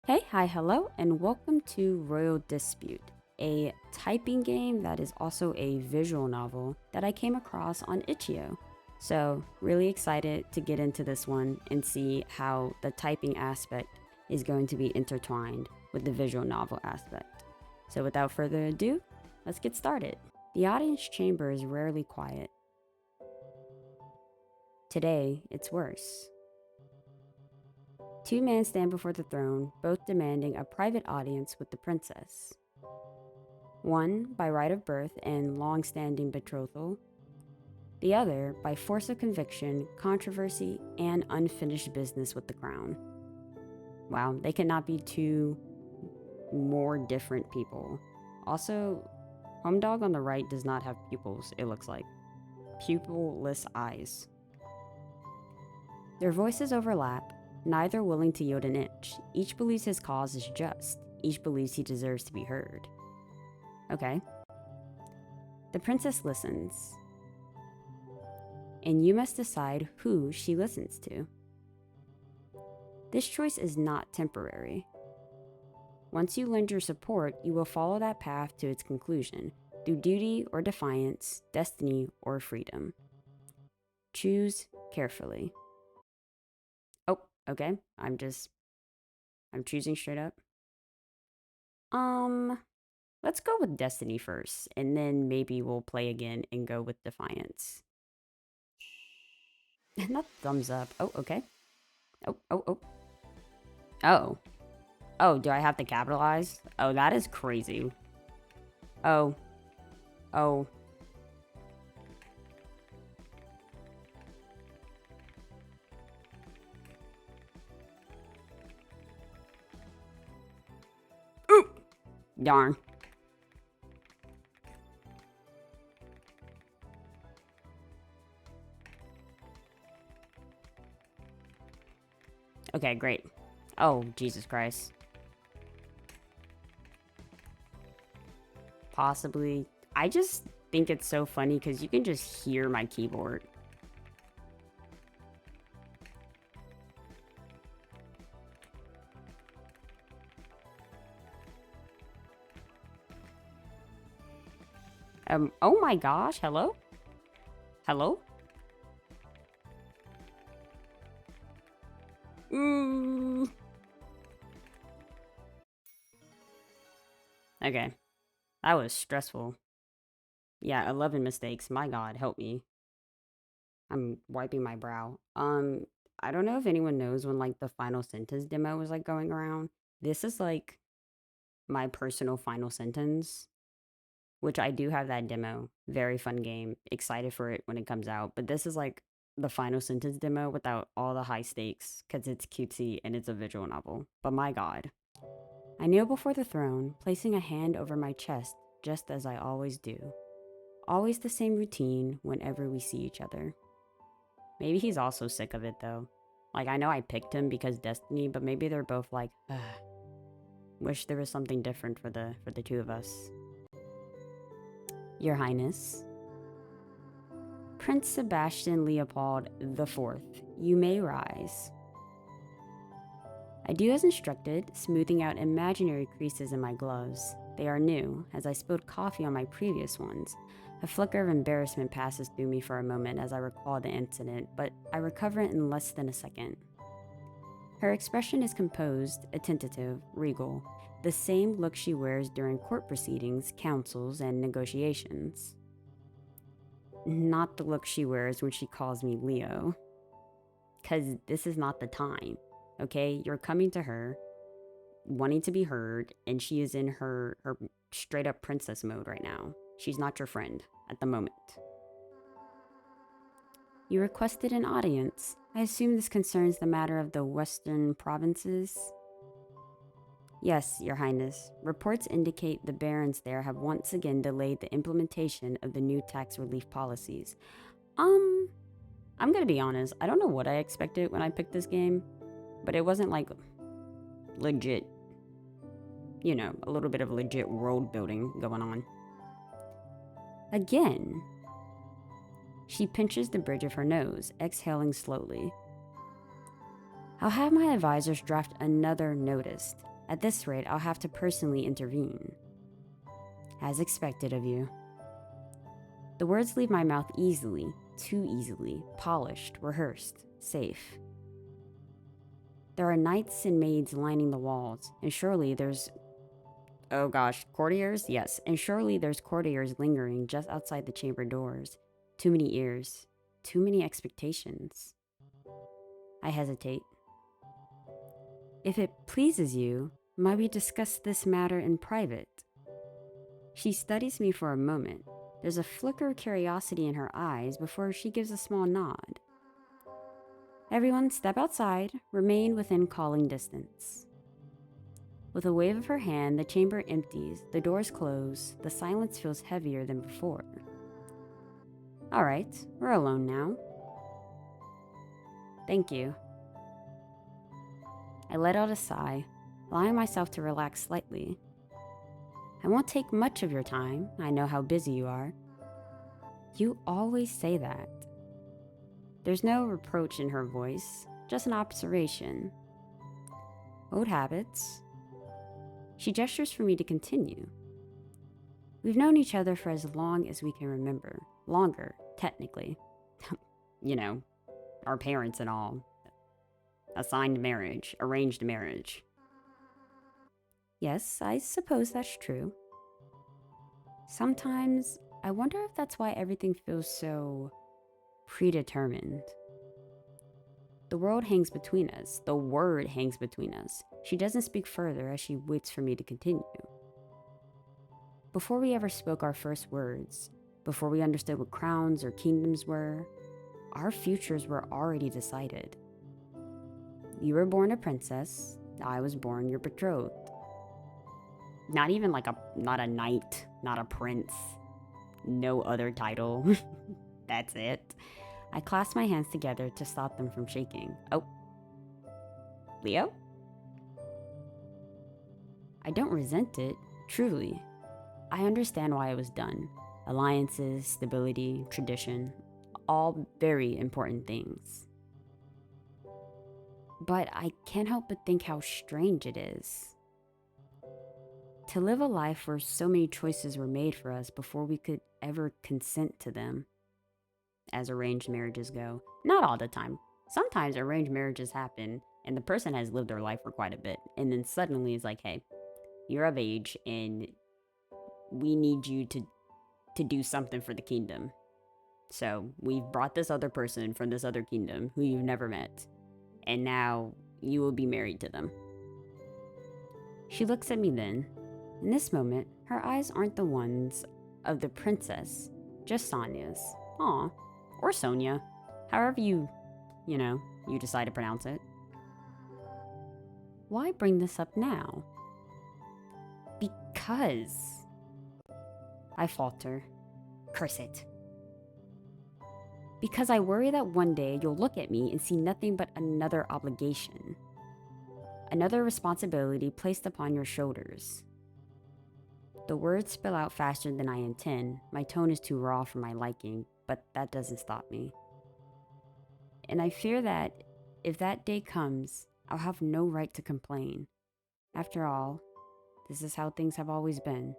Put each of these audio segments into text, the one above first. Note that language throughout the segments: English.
Hey, hi, hello, and welcome to Royal Dispute, a typing game that is also a visual novel that I came across on Itch.io. So, really excited to get into this one and see how the typing aspect is going to be intertwined with the visual novel aspect. So, without further ado, let's get started. The audience chamber is rarely quiet. Today, it's worse. Two men stand before the throne, both demanding a private audience with the princess. One by right of birth and long standing betrothal, the other by force of conviction, controversy, and unfinished business with the crown. Wow, they cannot be two more different people. Also, Homedog on the right does not have pupils, it looks like. Pupilless eyes. Their voices overlap, neither willing to yield an inch. Each believes his cause is just. Each believes he deserves to be heard. Okay. The princess listens. And you must decide who she listens to. This choice is not temporary. Once you lend your support, you will follow that path to its conclusion, through duty or defiance, destiny or freedom. Choose carefully. Oh, okay. I'm choosing straight up. Let's go with destiny first, and then maybe we'll play again and go with defiance. Not thumbs up. Oh, okay. Oh, oh, oh. Oh. Oh, do I have to capitalize? Oh, that is crazy. Oh. Oh. Ooh. Darn. Okay, great. Oh, Jesus Christ. Possibly. I just think it's so funny because you can just hear my keyboard. Oh my gosh, hello? Hello? Ooh. Okay. That was stressful. Yeah, 11 mistakes. My God, help me. I'm wiping my brow. I don't know if anyone knows when like the final sentence demo was like going around. This is like my personal final sentence, which I do have that demo. Very fun game. Excited for it when it comes out. But this is like the final sentence demo without all the high stakes because it's cutesy and it's a visual novel. But my God. I kneel before the throne, placing a hand over my chest just as I always do. Always the same routine whenever we see each other. Maybe he's also sick of it though. Like I know I picked him because Destiny, but maybe they're both like, wish there was something different for the two of us. Your Highness, Prince Sebastian Leopold IV, you may rise. I do as instructed, smoothing out imaginary creases in my gloves. They are new, as I spilled coffee on my previous ones. A flicker of embarrassment passes through me for a moment as I recall the incident, but I recover it in less than a second. Her expression is composed, attentive, regal, the same look she wears during court proceedings, councils, and negotiations. Not the look she wears when she calls me Leo. Because this is not the time, okay? You're coming to her, wanting to be heard, and she is in her straight up princess mode right now. She's not your friend at the moment. You requested an audience. I assume this concerns the matter of the western provinces? Yes, Your Highness. Reports indicate the barons there have once again delayed the implementation of the new tax relief policies. I'm gonna be honest, I don't know what I expected when I picked this game, but it wasn't like legit, a little bit of legit world building going on. Again, she pinches the bridge of her nose, exhaling slowly. I'll have my advisors draft another notice. At this rate, I'll have to personally intervene. As expected of you. The words leave my mouth easily, too easily, polished, rehearsed, safe. There are knights and maids lining the walls, and surely there's... Oh gosh, courtiers? Yes, and surely there's courtiers lingering just outside the chamber doors. Too many ears, too many expectations. I hesitate. If it pleases you, might we discuss this matter in private? She studies me for a moment. There's a flicker of curiosity in her eyes before she gives a small nod. Everyone step outside, remain within calling distance. With a wave of her hand, the chamber empties, the doors close, the silence feels heavier than before. All right, we're alone now. Thank you. I let out a sigh, allowing myself to relax slightly. I won't take much of your time. I know how busy you are. You always say that. There's no reproach in her voice, just an observation. Old habits. She gestures for me to continue. We've known each other for as long as we can remember. Longer, technically. You know, our parents and all. Assigned marriage, arranged marriage. Yes, I suppose that's true. Sometimes I wonder if that's why everything feels so predetermined. The world hangs between us. The word hangs between us. She doesn't speak further as she waits for me to continue. Before we ever spoke our first words, before we understood what crowns or kingdoms were, our futures were already decided. You were born a princess. I was born your betrothed. Not even not a knight, not a prince, no other title. That's it. I clasped my hands together to stop them from shaking. Oh, Leo? I don't resent it, truly. I understand why it was done. Alliances, stability, tradition, all very important things. But I can't help but think how strange it is. To live a life where so many choices were made for us before we could ever consent to them. As arranged marriages go. Not all the time. Sometimes arranged marriages happen and the person has lived their life for quite a bit. And then suddenly it's like, hey, you're of age and we need you to do something for the kingdom. So we've brought this other person from this other kingdom who you've never met. And now you will be married to them. She looks at me then. In this moment, her eyes aren't the ones of the princess, just Sonia's. Aw, or Sonia, however you decide to pronounce it. Why bring this up now? Because... I falter. Curse it. Because I worry that one day you'll look at me and see nothing but another obligation. Another responsibility placed upon your shoulders. The words spill out faster than I intend. My tone is too raw for my liking, but that doesn't stop me. And I fear that if that day comes, I'll have no right to complain. After all, this is how things have always been.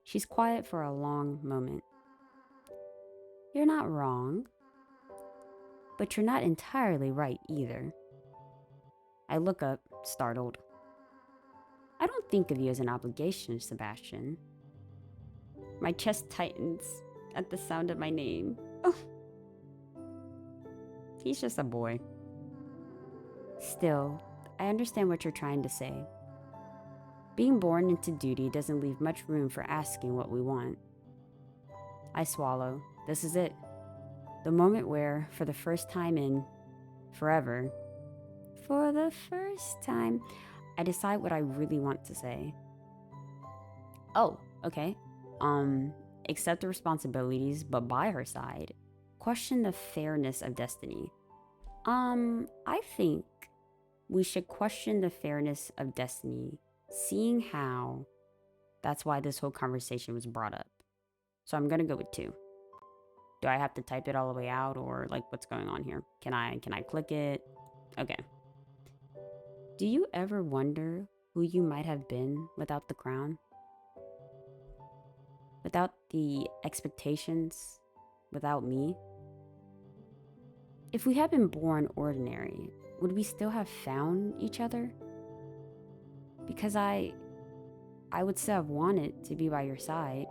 She's quiet for a long moment. You're not wrong, but you're not entirely right either. I look up, startled. I don't think of you as an obligation, Sebastian. My chest tightens at the sound of my name. Oh. He's just a boy. Still, I understand what you're trying to say. Being born into duty doesn't leave much room for asking what we want. I swallow. This is it. The moment where, for the first time in forever, for the first time, I decide what I really want to say. Oh, okay. Accept the responsibilities, but by her side, question the fairness of destiny. I think we should question the fairness of destiny, seeing how that's why this whole conversation was brought up. So I'm gonna go with 2. Do I have to type it all the way out, or like what's going on here? Can I click it? Okay. Do you ever wonder who you might have been without the crown? Without the expectations? Without me? If we had been born ordinary, would we still have found each other? Because I would still have wanted to be by your side,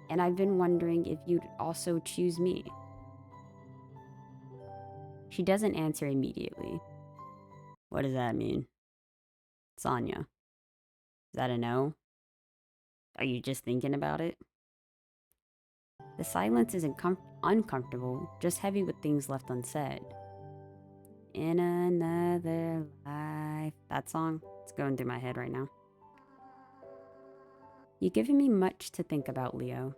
and I've been wondering if you'd also choose me. She doesn't answer immediately. What does that mean? Sonia, is that a no? Are you just thinking about it? The silence isn't uncomfortable, just heavy with things left unsaid. In another life. That song, it's going through my head right now. You've given me much to think about, Leo.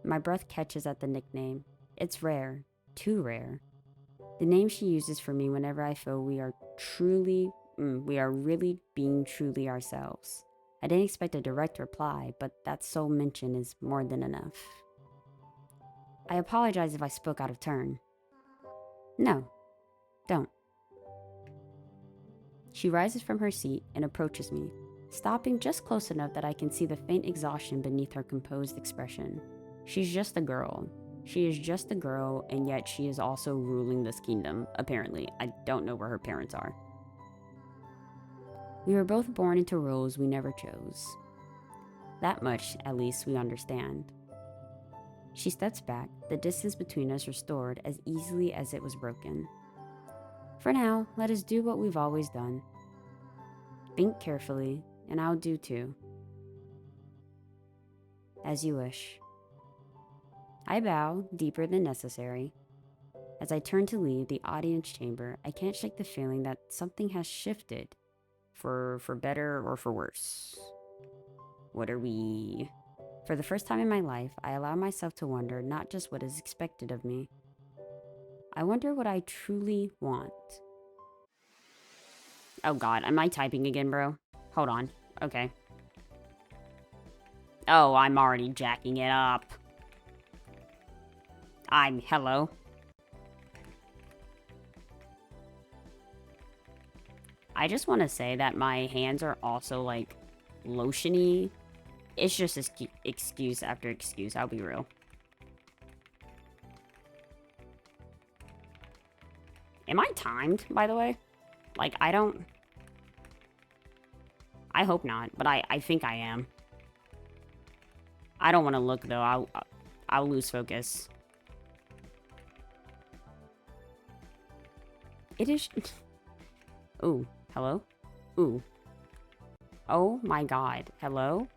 My breath catches at the nickname. It's rare, too rare. The name she uses for me whenever I feel we are really being truly ourselves. I didn't expect a direct reply, but that sole mention is more than enough. I apologize if I spoke out of turn. No, don't. She rises from her seat and approaches me, stopping just close enough that I can see the faint exhaustion beneath her composed expression. She's just a girl. She is just a girl, and yet she is also ruling this kingdom, apparently. I don't know where her parents are. We were both born into roles we never chose. That much, at least, we understand. She steps back, the distance between us restored as easily as it was broken. For now, let us do what we've always done. Think carefully, and I'll do too. As you wish. I bow, deeper than necessary. As I turn to leave the audience chamber, I can't shake the feeling that something has shifted. For better or for worse. What are we? For the first time in my life, I allow myself to wonder not just what is expected of me. I wonder what I truly want. Oh God, am I typing again, bro? Hold on. Okay. Oh, I'm already jacking it up. Hello. I just want to say that my hands are also, like, lotiony. It's just excuse after excuse, I'll be real. Am I timed, by the way? Like, I hope not, but I think I am. I don't want to look, though. I'll lose focus. It is... Ooh, hello? Ooh. Oh my God, hello?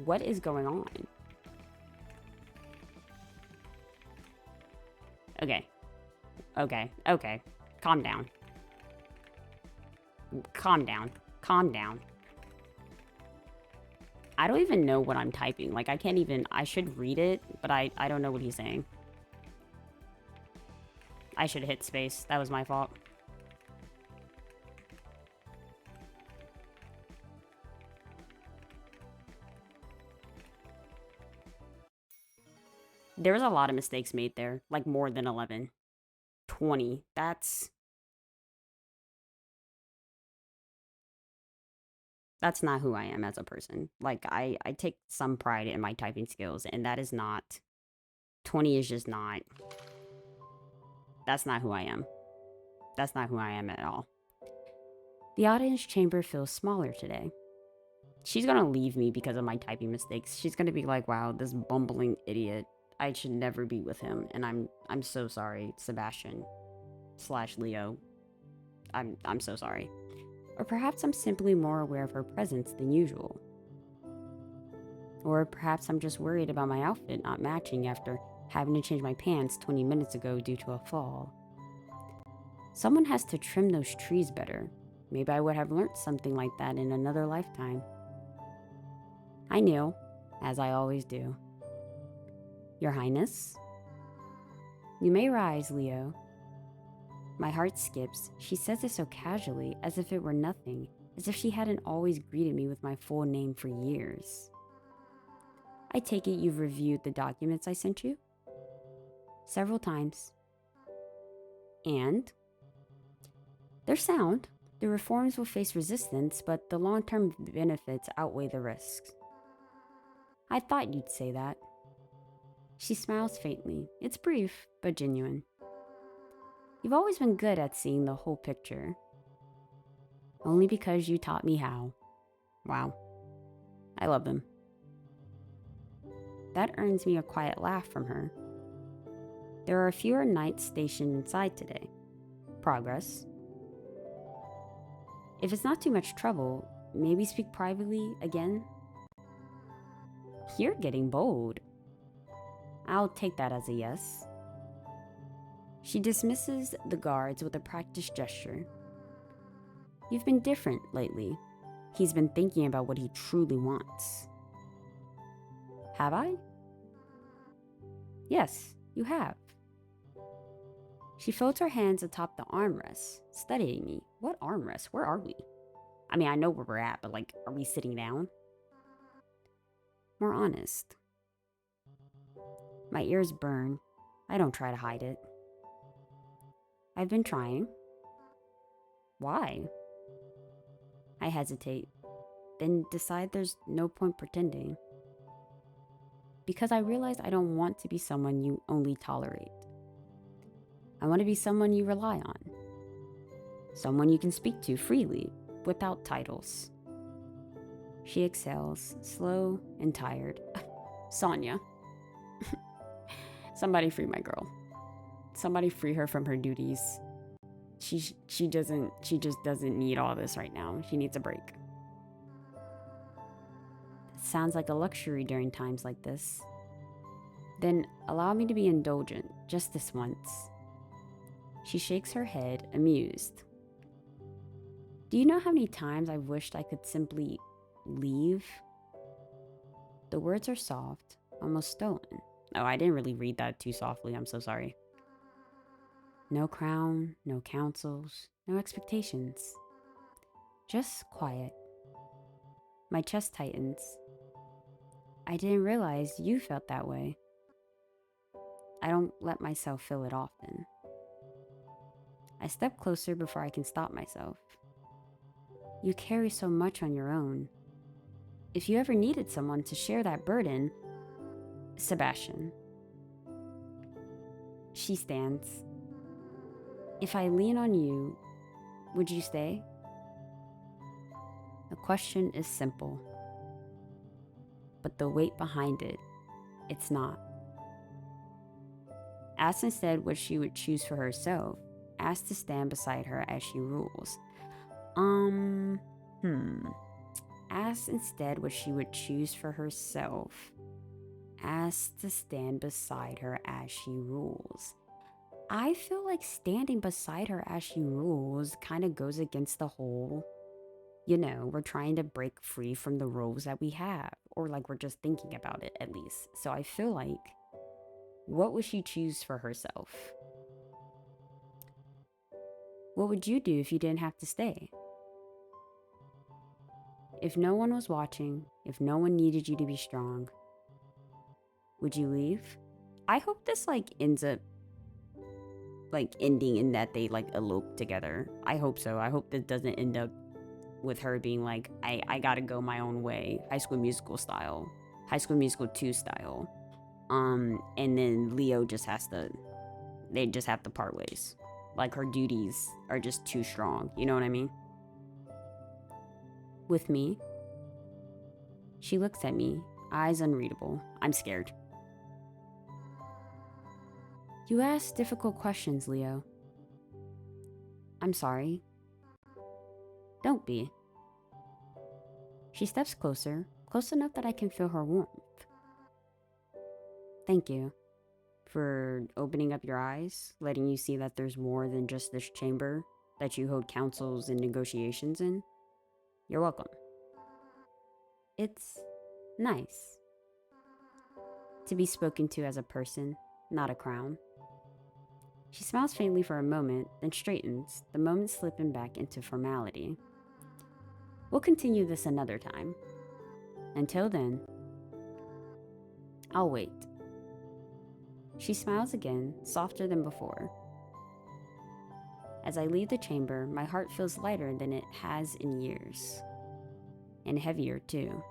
What is going on? Okay. Okay. Calm down. Calm down. Calm down. I don't even know what I'm typing. Like, I should read it, but I don't know what he's saying. I should have hit space. That was my fault. There was a lot of mistakes made there. Like, more than 11. 20. That's not who I am as a person. Like, I take some pride in my typing skills, and that is not... 20 is just not... That's not who I am. That's not who I am at all. The audience chamber feels smaller today. She's gonna leave me because of my typing mistakes. She's gonna be like, wow, this bumbling idiot. I should never be with him, and I'm so sorry, Sebastian / Leo. I'm so sorry. Or perhaps I'm simply more aware of her presence than usual. Or perhaps I'm just worried about my outfit not matching after having to change my pants 20 minutes ago due to a fall. Someone has to trim those trees better. Maybe I would have learned something like that in another lifetime. I kneel, as I always do. Your Highness? You may rise, Leo. My heart skips. She says it so casually, as if it were nothing, as if she hadn't always greeted me with my full name for years. I take it you've reviewed the documents I sent you? Several times. And? They're sound. The reforms will face resistance, but the long term benefits outweigh the risks. I thought you'd say that. She smiles faintly. It's brief, but genuine. You've always been good at seeing the whole picture. Only because you taught me how. Wow. I love them. That earns me a quiet laugh from her. There are fewer knights stationed inside today. Progress. If it's not too much trouble, maybe speak privately again? You're getting bold. I'll take that as a yes. She dismisses the guards with a practiced gesture. You've been different lately. He's been thinking about what he truly wants. Have I? Yes, you have. She folds her hands atop the armrest, studying me. What armrest? Where are we? I mean, I know where we're at, but like, are we sitting down? More honest. My ears burn. I don't try to hide it. I've been trying. Why? I hesitate, then decide there's no point pretending. Because I realize I don't want to be someone you only tolerate. I want to be someone you rely on. Someone you can speak to freely, without titles. She exhales, slow and tired. Sonia. Somebody free my girl. Somebody free her from her duties. She just doesn't need all this right now. She needs a break. It sounds like a luxury during times like this. Then allow me to be indulgent, just this once. She shakes her head, amused. Do you know how many times I've wished I could simply leave? The words are soft, almost stolen. Oh, I didn't really read that too softly. I'm so sorry. No crown, no counsels, no expectations. Just quiet. My chest tightens. I didn't realize you felt that way. I don't let myself feel it often. I step closer before I can stop myself. You carry so much on your own. If you ever needed someone to share that burden, Sebastian. She stands. If I lean on you, would you stay? The question is simple, but the weight behind it, it's not. Ask instead what she would choose for herself. Ask to stand beside her as she rules. Ask instead what she would choose for herself. Ask to stand beside her as she rules. I feel like standing beside her as she rules kind of goes against the whole, we're trying to break free from the roles that we have, or like we're just thinking about it at least. So I feel like, what would she choose for herself? What would you do if you didn't have to stay? If no one was watching, if no one needed you to be strong, would you leave? I hope this ends up ending in that they elope together. I hope so. I hope this doesn't end up with her being like, I gotta go my own way, High School Musical style, High School Musical 2 style. And then Leo they just have to part ways. Like her duties are just too strong. You know what I mean? With me? She looks at me, eyes unreadable. I'm scared. You ask difficult questions, Leo. I'm sorry. Don't be. She steps closer, close enough that I can feel her warmth. Thank you for opening up your eyes, letting you see that there's more than just this chamber that you hold councils and negotiations in. You're welcome. It's nice to be spoken to as a person, not a crown. She smiles faintly for a moment, then straightens, the moment slipping back into formality. We'll continue this another time. Until then, I'll wait. She smiles again, softer than before. As I leave the chamber, my heart feels lighter than it has in years. And heavier, too.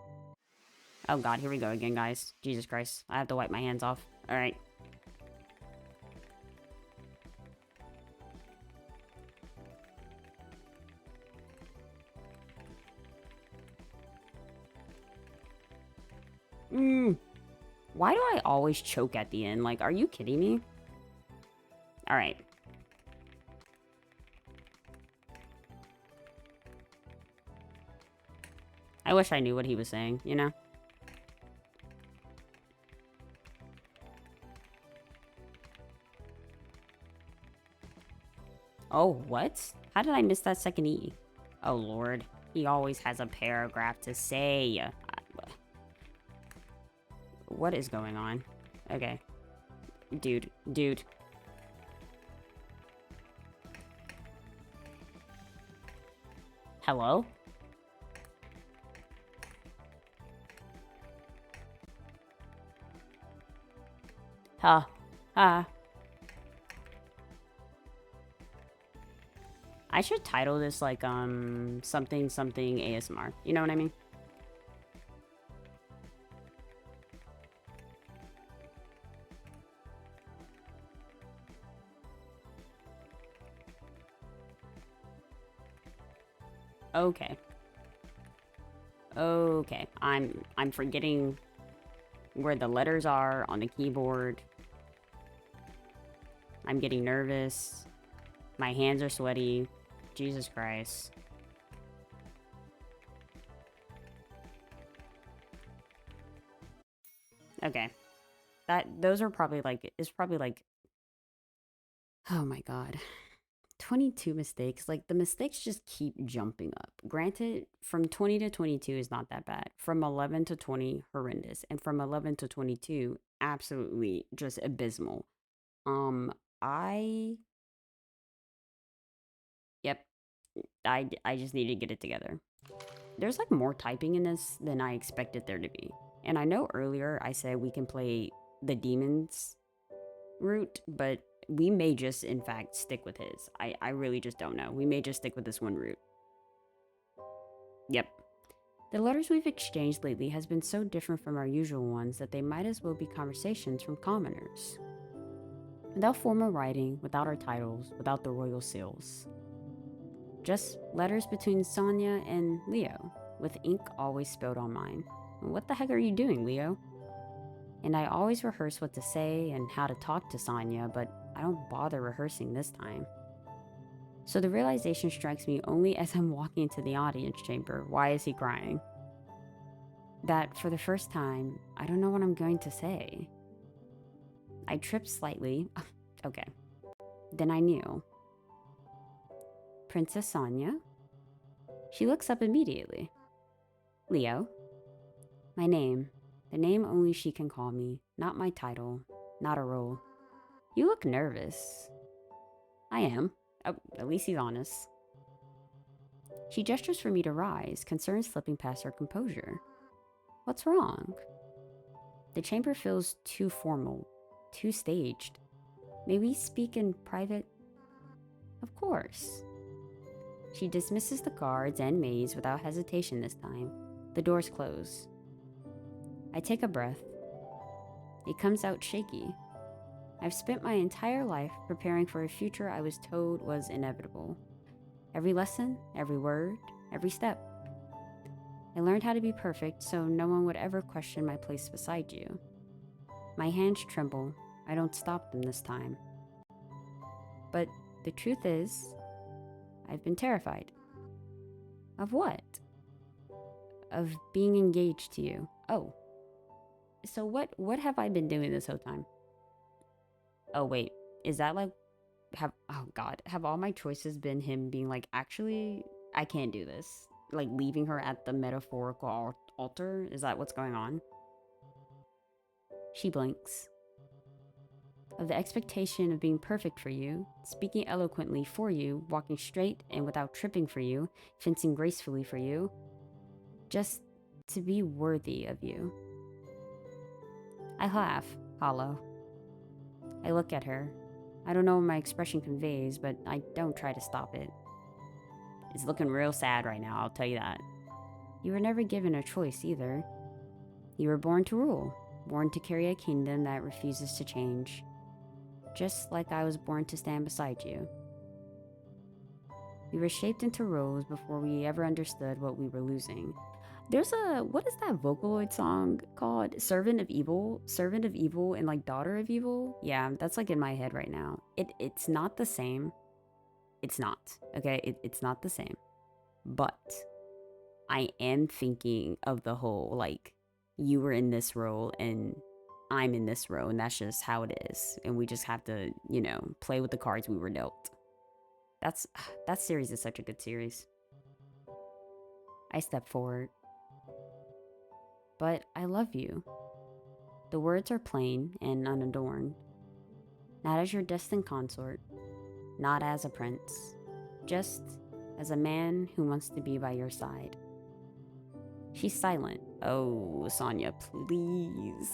Oh god, here we go again, guys. Jesus Christ. I have to wipe my hands off. Alright. Why do I always choke at the end? Like, are you kidding me? Alright. I wish I knew what he was saying, you know? Oh, what? How did I miss that second E? Oh, Lord. He always has a paragraph to say. What is going on? Okay. Dude. Hello? Huh. I should title this like, something ASMR. You know what I mean? Okay. I'm forgetting where the letters are on the keyboard. I'm getting nervous. My hands are sweaty. Jesus Christ. Okay. Those are probably like, it's probably like, oh my god. 22 mistakes. Like, the mistakes just keep jumping up. Granted, from 20 to 22 is not that bad. From 11 to 20, horrendous. And from 11 to 22, absolutely just abysmal. I Yep, I just need to get it together. There's like more typing in this than I expected there to be. And I know earlier I said we can play the demons route, but we may just in fact stick with his. I really just don't know. We may just stick with this one route. Yep. The letters we've exchanged lately has been so different from our usual ones that they might as well be conversations from commoners. Without formal writing, without our titles, without the royal seals. Just letters between Sonia and Leo, with ink always spilled on mine. What the heck are you doing, Leo? And I always rehearse what to say and how to talk to Sonia, but I don't bother rehearsing this time. So the realization strikes me only as I'm walking into the audience chamber. Why is he crying? That for the first time, I don't know what I'm going to say. I tripped slightly. Okay. Then I knew. Princess Sonia? She looks up immediately. Leo? My name. The name only she can call me, not my title, not a role. You look nervous. I am. Oh, at least he's honest. She gestures for me to rise, concern slipping past her composure. What's wrong? The chamber feels too formal, too staged. May we speak in private? Of course. She dismisses the guards and maids without hesitation this time. The doors close. I take a breath. It comes out shaky. I've spent my entire life preparing for a future I was told was inevitable. Every lesson, every word, every step. I learned how to be perfect so no one would ever question my place beside you. My hands tremble. I don't stop them this time. But the truth is, I've been terrified. Of what? Of being engaged to you. Oh. So what have I been doing this whole time? Oh wait, is that like oh god, have all my choices been him being like, actually, I can't do this? Like leaving her at the metaphorical altar? Is that what's going on? She blinks. Of the expectation of being perfect for you, speaking eloquently for you, walking straight and without tripping for you, fencing gracefully for you, just to be worthy of you. I laugh, hollow. I look at her. I don't know what my expression conveys, but I don't try to stop it. It's looking real sad right now, I'll tell you that. You were never given a choice either. You were born to rule, born to carry a kingdom that refuses to change. Just like I was born to stand beside you. We were shaped into roles before we ever understood what we were losing. There's what is that Vocaloid song called? Servant of Evil? Servant of Evil and like Daughter of Evil? Yeah, that's like in my head right now. It's not the same. It's not, okay? It's not the same. But I am thinking of the whole, like, you were in this role and I'm in this role, and that's just how it is. And we just have to, play with the cards we were dealt. That series is such a good series. I step forward. But I love you. The words are plain and unadorned. Not as your destined consort, not as a prince, just as a man who wants to be by your side. She's silent. Oh, Sonia, please.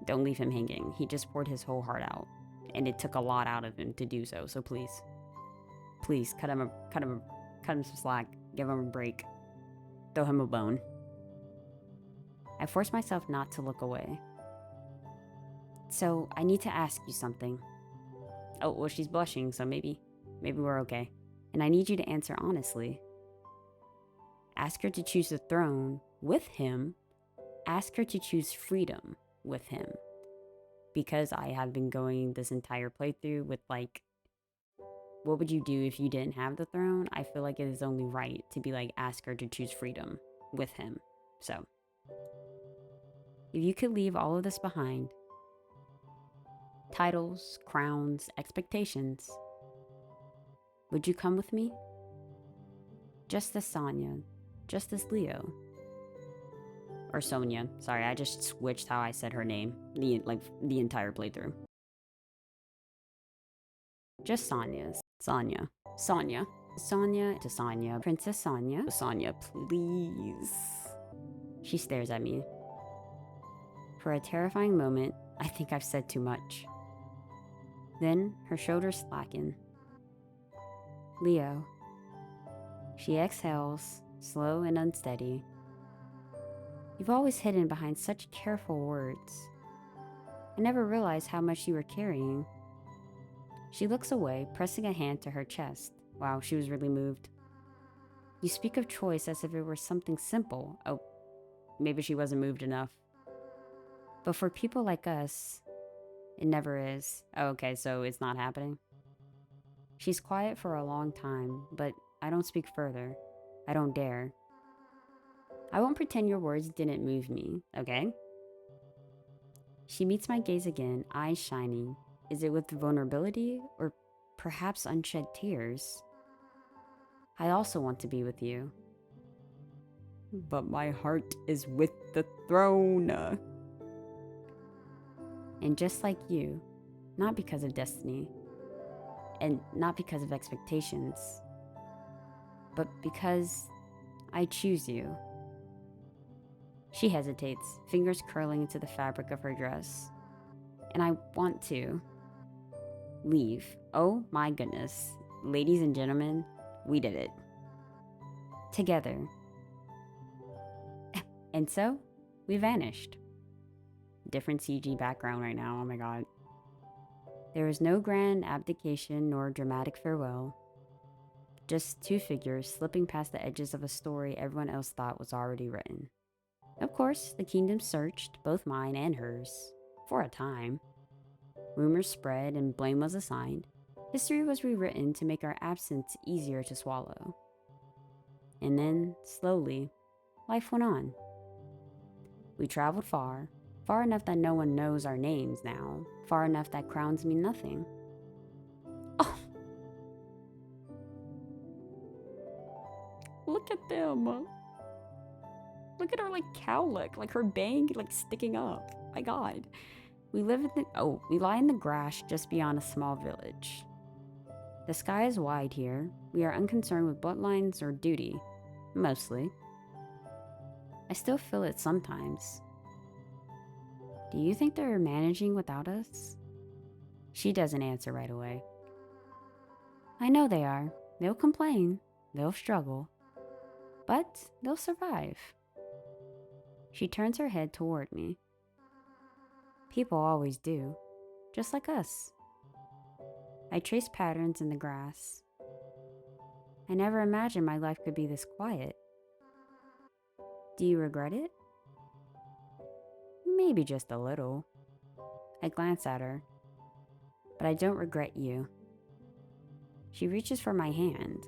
Don't leave him hanging. He just poured his whole heart out, and it took a lot out of him to do so. So please, cut him some slack. Give him a break. Throw him a bone. I force myself not to look away. So I need to ask you something. Oh, well, she's blushing, so maybe we're okay. And I need you to answer honestly. Ask her to choose the throne with him. Ask her to choose freedom with him. Because I have been going this entire playthrough with like, what would you do if you didn't have the throne? I feel like it is only right to be like, ask her to choose freedom with him. So, if you could leave all of this behind, titles, crowns, expectations, would you come with me? Just as Sonia, just as Leo. Or Sonia. Sorry, I just switched how I said her name the entire playthrough. Just Sonia. Sonia to Sonia. Princess Sonia. Sonia, please. She stares at me. For a terrifying moment, I think I've said too much. Then her shoulders slacken. Leo. She exhales, slow and unsteady. You've always hidden behind such careful words. I never realized how much you were carrying. She looks away, pressing a hand to her chest. Wow, she was really moved. You speak of choice as if it were something simple. Oh, maybe she wasn't moved enough. But for people like us, it never is. Oh, okay, so it's not happening. She's quiet for a long time, but I don't speak further. I don't dare. I won't pretend your words didn't move me, okay? She meets my gaze again, eyes shining. Is it with vulnerability or perhaps unshed tears? I also want to be with you. But my heart is with the throne. And just like you, not because of destiny, and not because of expectations, but because I choose you. She hesitates, fingers curling into the fabric of her dress. And I want to leave. Oh my goodness. Ladies and gentlemen, we did it. Together. And so, we vanished. Different CG background right now, oh my god. There is no grand abdication nor dramatic farewell. Just two figures slipping past the edges of a story everyone else thought was already written. Of course, the kingdom searched, both mine and hers, for a time. Rumors spread and blame was assigned. History was rewritten to make our absence easier to swallow. And then, slowly, life went on. We traveled far enough that no one knows our names now, far enough that crowns mean nothing. Oh! Look at them! Look at her, like, cowlick, like her bang, like, sticking up. My god. We lie in the grass just beyond a small village. The sky is wide here. We are unconcerned with bloodlines or duty. Mostly. I still feel it sometimes. Do you think they're managing without us? She doesn't answer right away. I know they are. They'll complain. They'll struggle. But they'll survive. She turns her head toward me. People always do, just like us. I trace patterns in the grass. I never imagined my life could be this quiet. Do you regret it? Maybe just a little. I glance at her, but I don't regret you. She reaches for my hand.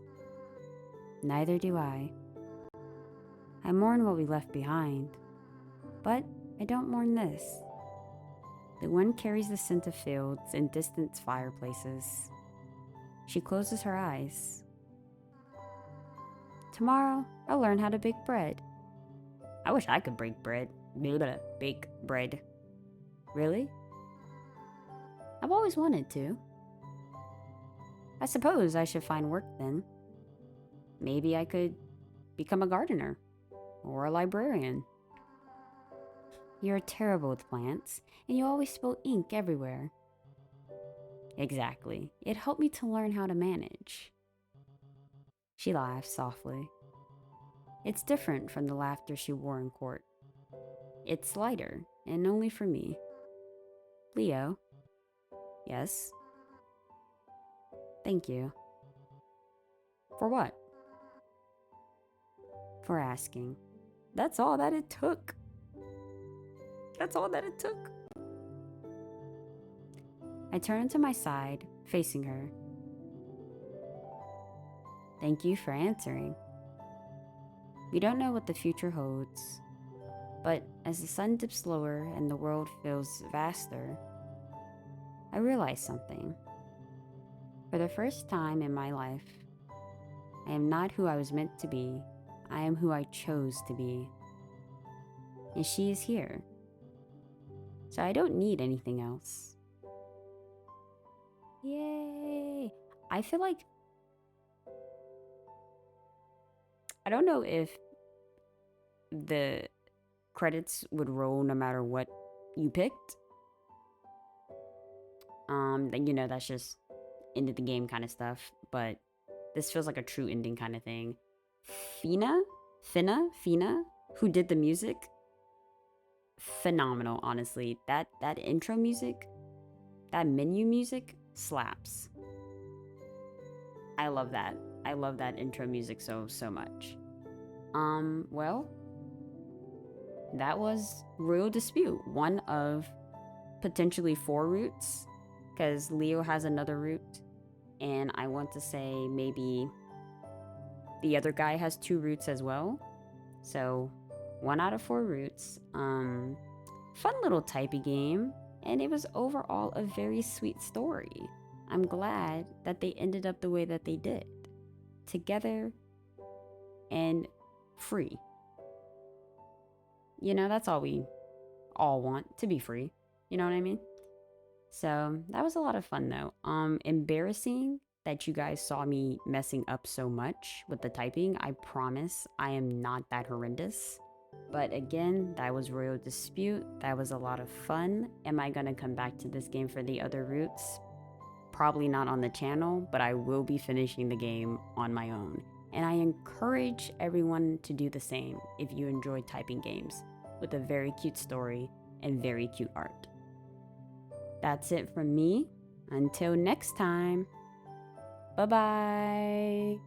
Neither do I. I mourn what we left behind, but I don't mourn this. The wind carries the scent of fields and distant fireplaces. She closes her eyes. Tomorrow, I'll learn how to bake bread. I wish I could bake bread. Bake bread. Really? I've always wanted to. I suppose I should find work then. Maybe I could become a gardener or a librarian. You're terrible with plants, and you always spill ink everywhere. Exactly. It helped me to learn how to manage. She laughs softly. It's different from the laughter she wore in court. It's lighter, and only for me. Leo? Yes? Thank you. For what? For asking. That's all that it took. That's all that it took. I turn to my side, facing her. Thank you for answering. We don't know what the future holds, but as the sun dips lower and the world feels vaster, I realize something. For the first time in my life, I am not who I was meant to be. I am who I chose to be. And she is here. So I don't need anything else. Yay! I feel like I don't know if the credits would roll no matter what you picked. That's just end of the game kind of stuff. But this feels like a true ending kind of thing. Fina, who did the music, phenomenal, honestly. That intro music, that menu music slaps. I love that. I love that intro music so much. Well, that was Royal Dispute, one of potentially 4 routes, because Leo has another route, and I want to say maybe the other guy has 2 routes as well. So 1 out of 4 routes. Fun little typey game, and it was overall a very sweet story. I'm glad that they ended up the way that they did, together and free. That's all we all want, to be free. You know what I mean? So that was a lot of fun though. Embarrassing that you guys saw me messing up so much with the typing. I promise I am not that horrendous. But again, that was Royal Dispute. That was a lot of fun. Am I gonna come back to this game for the other routes? Probably not on the channel, but I will be finishing the game on my own. And I encourage everyone to do the same if you enjoy typing games with a very cute story and very cute art. That's it from me. Until next time, bye-bye.